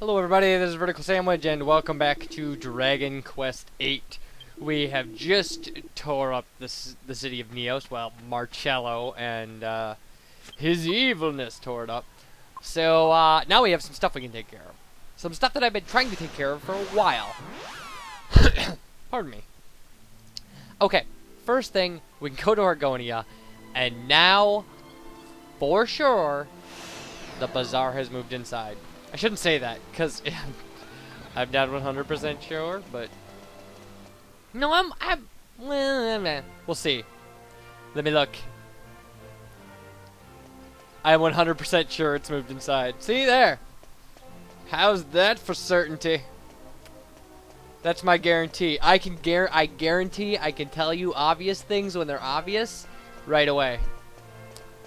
Hello everybody, this is Vertical Sandwich and welcome back to Dragon Quest VIII. We have just tore up the city of Neos, well, Marcello and his evilness tore it up. So now we have some stuff we can take care of. Some stuff that I've been trying to take care of for a while. Pardon me. Okay, first thing, we can go to Argonia, and now, for sure, the bazaar has moved inside. I shouldn't say that, because I'm not 100% sure, but... No, we'll see. Let me look. I'm 100% sure it's moved inside. See there? How's that for certainty? That's my guarantee. I guarantee I can tell you obvious things when they're obvious right away.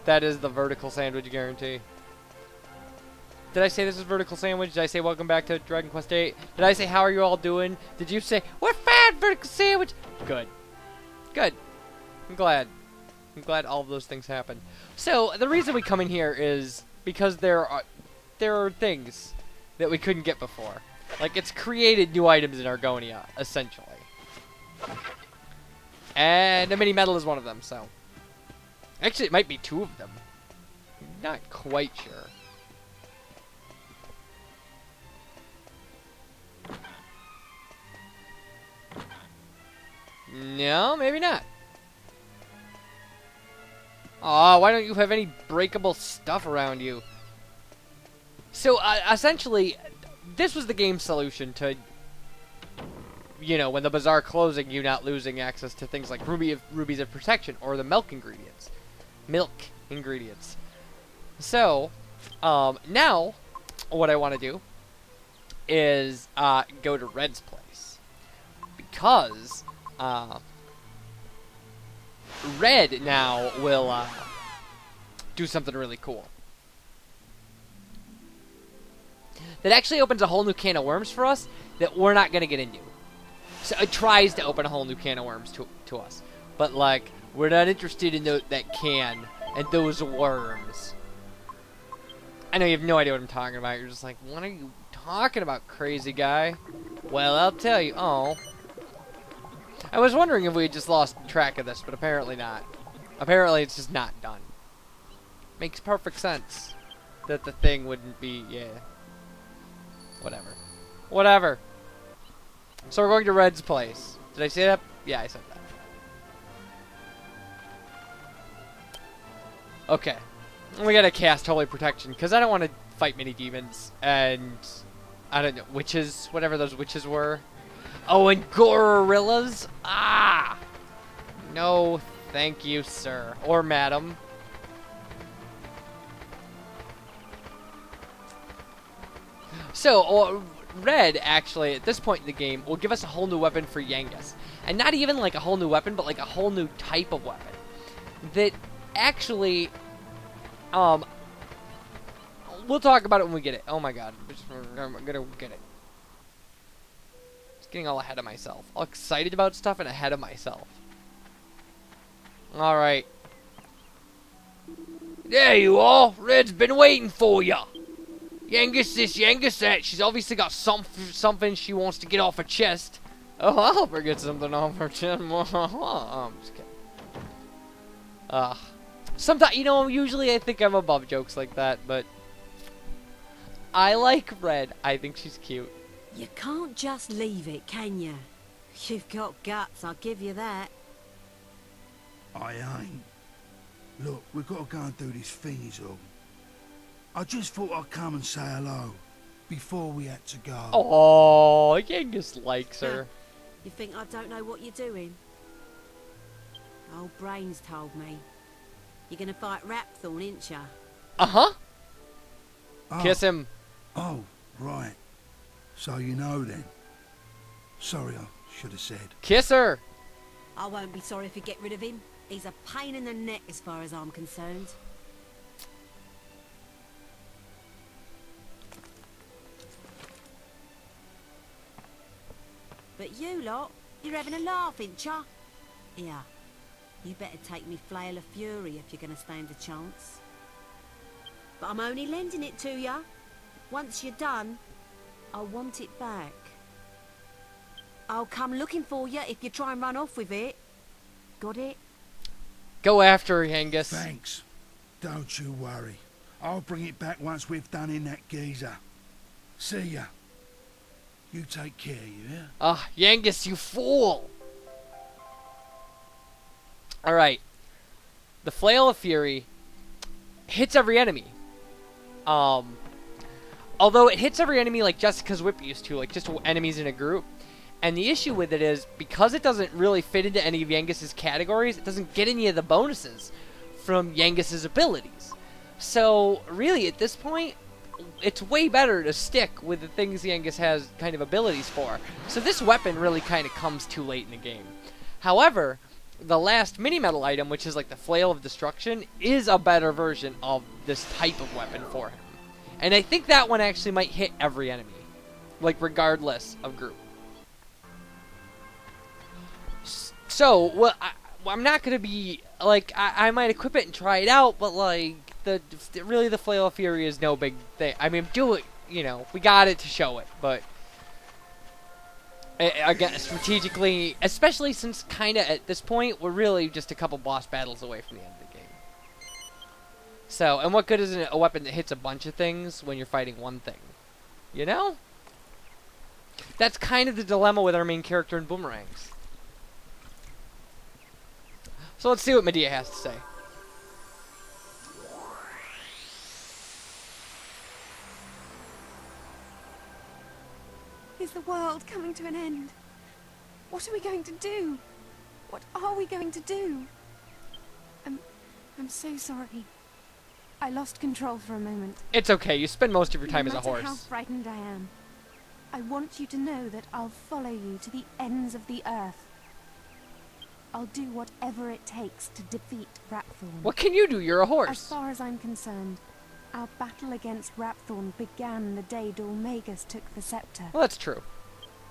That is the Vertical Sandwich guarantee. Did I say this is Vertical Sandwich? Did I say welcome back to Dragon Quest VIII? Did I say how are you all doing? Did you say we're fine, Vertical Sandwich? Good. Good. I'm glad. I'm glad all of those things happened. So the reason we come in here is because there are things that we couldn't get before. Like, it's created new items in Argonia, essentially. And a mini medal is one of them, so. Actually, it might be two of them. I'm not quite sure. No, maybe not. Aw, why don't you have any breakable stuff around you? So, essentially, this was the game's solution to, you know, when the bazaar closing, you not losing access to things like rubies of protection or the milk ingredients. So, now, what I want to do is go to Red's place. Because... Red now will do something really cool. That actually opens a whole new can of worms for us that we're not going to get into. So it tries to open a whole new can of worms to us. But, like, we're not interested in that can and those worms. I know you have no idea what I'm talking about. You're just like, what are you talking about, crazy guy? Well, I'll tell you. Oh. I was wondering if we had just lost track of this, but apparently not. Apparently it's just not done. Makes perfect sense that the thing wouldn't be, yeah. Whatever. Whatever. So we're going to Red's place. Did I say that? Yeah, I said that. Okay. We gotta cast Holy Protection, because I don't want to fight many demons, and... I don't know, witches, whatever those witches were. Oh, and gorillas? Ah! No, thank you, sir. Or madam. So, Red, actually, at this point in the game, will give us a whole new weapon for Yangus. And not even like a whole new weapon, but like a whole new type of weapon. That actually, we'll talk about it when we get it. Oh my god, I'm gonna get it. Getting all ahead of myself. All excited about stuff and ahead of myself. Alright. There you are. Red's been waiting for ya. Yangus this, Yangus that. She's obviously got something she wants to get off her chest. Oh, I'll help her get something off her chest. I'm just kidding. Sometimes, you know, usually I think I'm above jokes like that, but I like Red. I think she's cute. You can't just leave it, can you? You've got guts, I'll give you that. I ain't. Look, we've got to go and do this thing is all. I just thought I'd come and say hello before we had to go. Oh, Yangus likes her. You think I don't know what you're doing? Old Brains told me. You're gonna fight Rhapthorne, ain't ya? Uh-huh. Oh. Kiss him. Oh, right. So you know then. Sorry, I should have said. Kiss her. I won't be sorry if you get rid of him. He's a pain in the neck as far as I'm concerned. But you lot, you're having a laugh, ain't ya? Here, you better take me flail of fury if you're gonna stand a chance. But I'm only lending it to ya. Once you're done, I want it back. I'll come looking for you if you try and run off with it. Got it? Go after her, Yangus. Thanks. Don't you worry. I'll bring it back once we've done in that geezer. See ya. You take care, you hear? Ah, Yangus, you fool! Alright. The Flail of Fury hits every enemy. Although it hits every enemy like Jessica's whip used to, like just enemies in a group. And the issue with it is, because it doesn't really fit into any of Yangus's categories, it doesn't get any of the bonuses from Yangus's abilities. So, really, at this point, it's way better to stick with the things Yangus has kind of abilities for. So this weapon really kind of comes too late in the game. However, the last mini-metal item, which is like the Flail of Destruction, is a better version of this type of weapon for him. And I think that one actually might hit every enemy, like regardless of group. So, well, I'm not going to be, like, I might equip it and try it out, but, like, really the Flail of Fury is no big thing. I mean, do it, you know, we got it to show it, but, again, strategically, especially since kind of at this point, we're really just a couple boss battles away from the end of the game. So, and what good is a weapon that hits a bunch of things when you're fighting one thing? You know? That's kind of the dilemma with our main character in Boomerangs. So let's see what Medea has to say. Is the world coming to an end? What are we going to do? What are we going to do? I'm so sorry. I lost control for a moment. It's okay. You spend most of your time as a No matter horse. how frightened I am, I want you to know that I'll follow you to the ends of the earth. I'll do whatever it takes to defeat Rhapthorne. What can you do? You're a As horse. far as I'm concerned, our battle against Rhapthorne began the day Dormagus took the scepter. Well, that's true.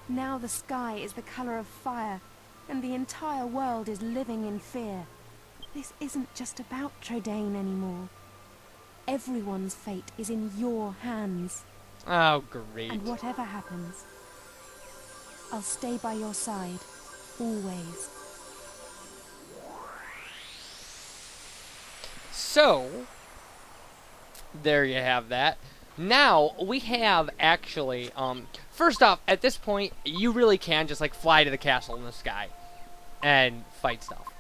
Now the sky is the color of fire, and the entire world is living in fear. This isn't just about Trodaine anymore. Everyone's fate is in your hands. Oh, great. And whatever happens, I'll stay by your side, always. So, there you have that. Now, we have actually, first off, at this point, you really can just, like, fly to the castle in the sky and fight stuff.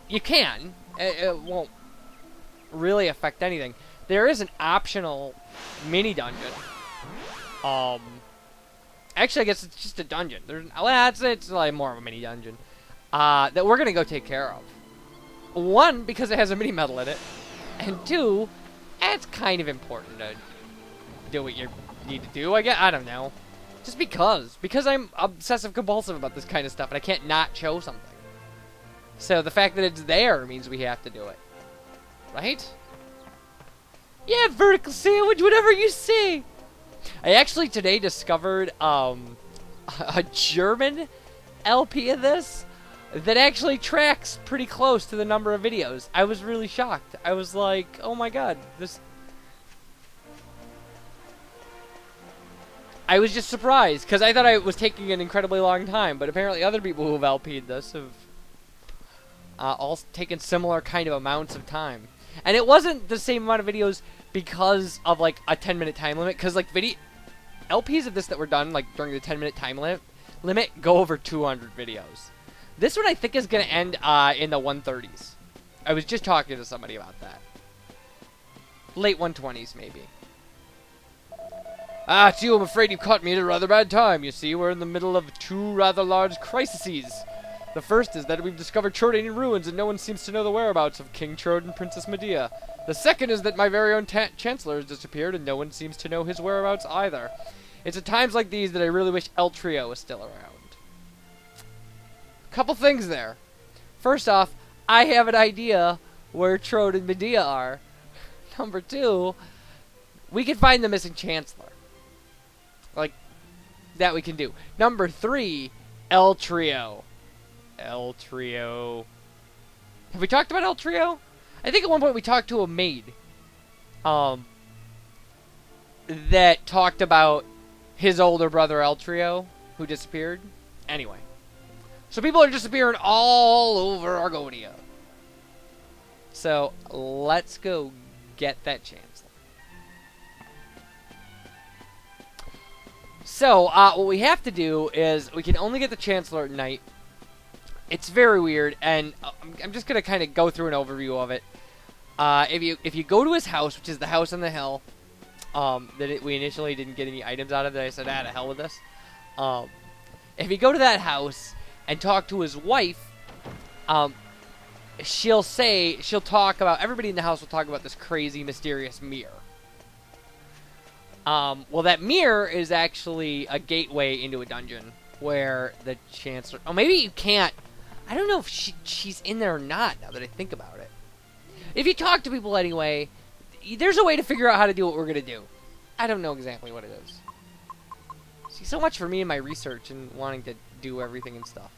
You can. It won't really affect anything. There is an optional mini-dungeon. Actually, I guess it's just a dungeon. It's like more of a mini-dungeon. That we're going to go take care of. One, because it has a mini-medal in it. And two, it's kind of important to do what you need to do. I don't know. Just because. Because I'm obsessive-compulsive about this kind of stuff, and I can't not show something. So the fact that it's there means we have to do it. Right? Yeah, vertical sandwich, whatever you say. I actually today discovered a German LP of this that actually tracks pretty close to the number of videos. I was really shocked. I was like, oh my god, this... I was just surprised, because I thought I was taking an incredibly long time, but apparently other people who have LP'd this have all taken similar kind of amounts of time. And it wasn't the same amount of videos because of, like, a 10-minute time limit, because, like, LPs of this that were done, like, during the 10-minute time limit go over 200 videos. This one, I think, is going to end in the 130s. I was just talking to somebody about that. Late 120s, maybe. Ah, it's you. I'm afraid you caught me at a rather bad time. You see, we're in the middle of two rather large crises. The first is that we've discovered Trodaine ruins, and no one seems to know the whereabouts of King Trode and Princess Medea. The second is that my very own Chancellor has disappeared, and no one seems to know his whereabouts either. It's at times like these that I really wish El Trio was still around. Couple things there. First off, I have an idea where Trode and Medea are. Number two, we can find the missing Chancellor. Like, that we can do. Number three, El Trio. El Trio. Have we talked about El Trio? I think at one point we talked to a maid. that talked about his older brother Eltrio, who disappeared. Anyway. So people are disappearing all over Argonia. So let's go get that Chancellor. So what we have to do is we can only get the Chancellor at night. It's very weird, and I'm just gonna kind of go through an overview of it. If you go to his house, which is the house on the hill, we initially didn't get any items out of that, I said, to hell with this. If you go to that house and talk to his wife, she'll talk about, everybody in the house will talk about this crazy, mysterious mirror. Well, that mirror is actually a gateway into a dungeon where the Chancellor... Oh, maybe you can't... I don't know if she's in there or not, now that I think about it. If you talk to people anyway, there's a way to figure out how to do what we're going to do. I don't know exactly what it is. See, so much for me and my research and wanting to do everything and stuff.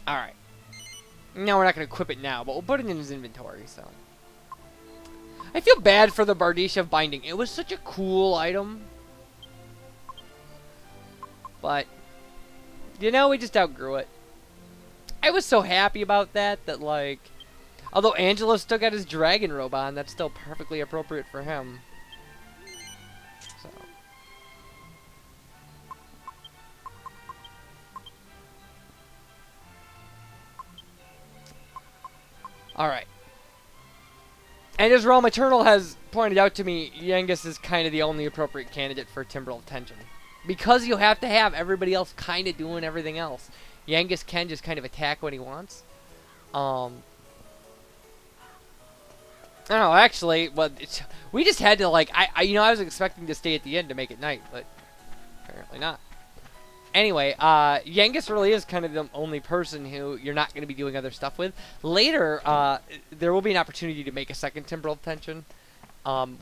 Alright. No, we're not going to equip it now, but we'll put it in his inventory, so... I feel bad for the Bardisha binding. It was such a cool item. But, you know, we just outgrew it. I was so happy about that, like... Although Angelo still got his dragon robe on, that's still perfectly appropriate for him. So. Alright. And as Realm Eternal has pointed out to me, Yengus is kind of the only appropriate candidate for Timbrel of Tension. Because you have to have everybody else kind of doing everything else. Yengus can just kind of attack when he wants. Oh, actually, well, we just had to, like, I was expecting to stay at the end to make it night, but apparently not. Anyway, Yengus really is kind of the only person who you're not going to be doing other stuff with. Later, there will be an opportunity to make a second Timbrel of Tension,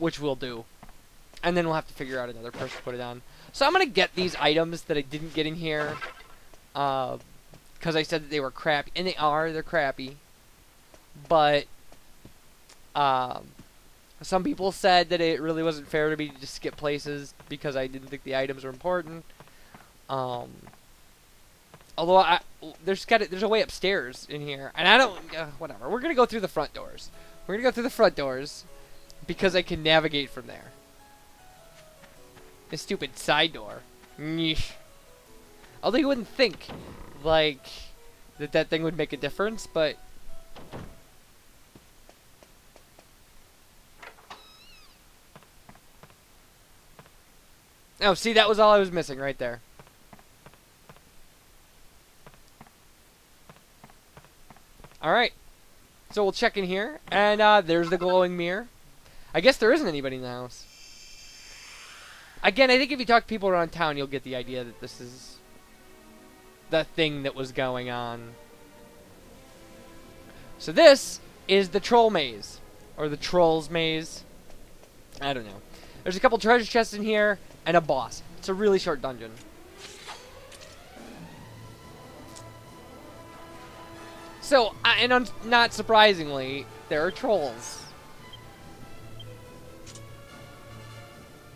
which we'll do. And then we'll have to figure out another person to put it on. So I'm going to get these items that I didn't get in here, because I said that they were crappy. And they're crappy. But, some people said that it really wasn't fair to me to just skip places because I didn't think the items were important. Although there's a way upstairs in here, and I don't, whatever. We're gonna go through the front doors. We're gonna go through the front doors because I can navigate from there. This stupid side door. Nyeh. Although you wouldn't think, like, that thing would make a difference, but. Oh, see, that was all I was missing right there. Alright. So we'll check in here. And there's the glowing mirror. I guess there isn't anybody in the house. Again, I think if you talk to people around town, you'll get the idea that this is the thing that was going on. So this is the troll maze. Or the troll's maze. I don't know. There's a couple treasure chests in here. And a boss. It's a really short dungeon. So, and not surprisingly, there are trolls.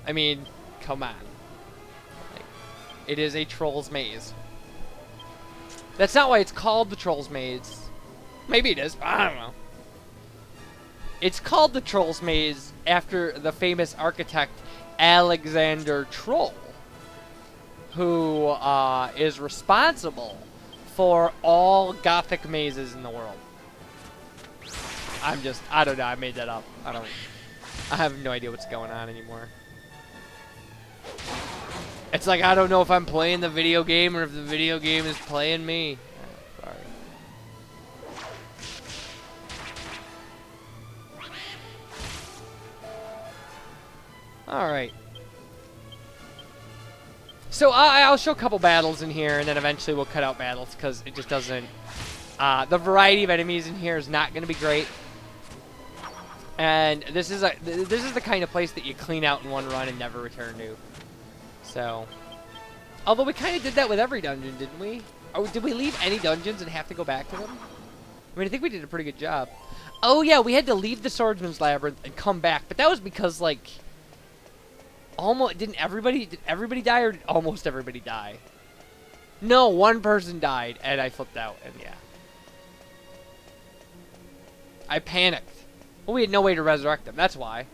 I mean, come on. Like, it is a troll's maze. That's not why it's called the troll's maze. Maybe it is. I don't know. It's called the troll's maze after the famous architect Alexander Troll, who is responsible for all Gothic mazes in the world. I don't know, I made that up. I have no idea what's going on anymore. It's like, I don't know if I'm playing the video game or if the video game is playing me. Oh, sorry. Alright. So I'll show a couple battles in here, and then eventually we'll cut out battles, because it just doesn't... the variety of enemies in here is not going to be great. And this is the kind of place that you clean out in one run and never return to. So... Although we kind of did that with every dungeon, didn't we? Or did we leave any dungeons and have to go back to them? I mean, I think we did a pretty good job. Oh yeah, we had to leave the Swordsman's Labyrinth and come back, but that was because like almost did everybody die, or did almost everybody die? No, one person died and I flipped out, and yeah. I panicked. Well, we had no way to resurrect them, that's why.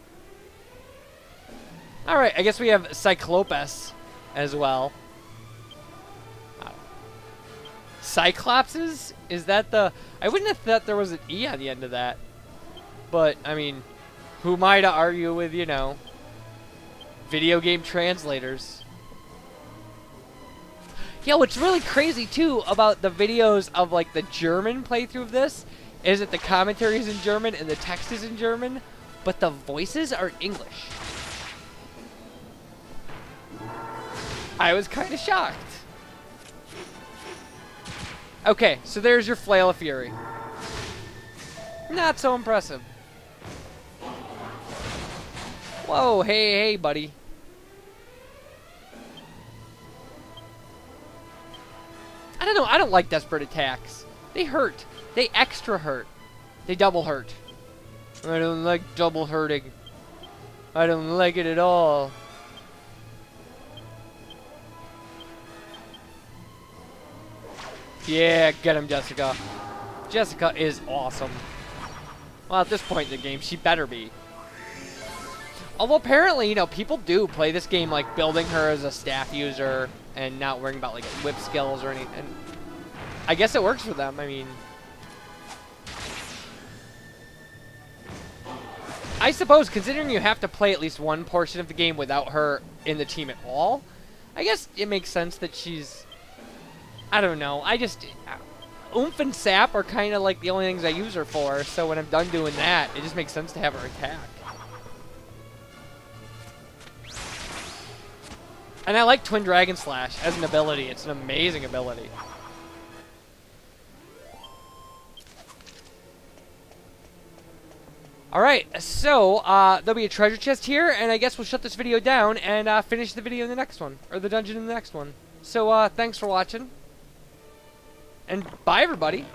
Alright, I guess we have Cyclopes as well. Cyclopses? Is that the... I wouldn't have thought there was an E on the end of that. But, I mean, who am I to argue with, you know, video game translators? Yeah, what's really crazy, too, about the videos of, like, the German playthrough of this is that the commentary is in German and the text is in German, but the voices are English. I was kind of shocked. Okay, so there's your Flail of Fury. Not so impressive. Whoa, hey, buddy. I don't know, I don't like desperate attacks. They hurt. They extra hurt. They double hurt. I don't like double hurting. I don't like it at all. Yeah, get him, Jessica. Jessica is awesome. Well, at this point in the game, she better be. Although apparently, you know, people do play this game like building her as a staff user and not worrying about like whip skills or anything. And I guess it works for them. I mean, I suppose considering you have to play at least one portion of the game without her in the team at all, I guess it makes sense that she's... I don't know. I just... Oomph and Sap are kind of like the only things I use her for, so when I'm done doing that, it just makes sense to have her attack. And I like Twin Dragon Slash as an ability. It's an amazing ability. Alright, so there'll be a treasure chest here, and I guess we'll shut this video down and finish the video in the next one, or the dungeon in the next one. So thanks for watching. And bye, everybody.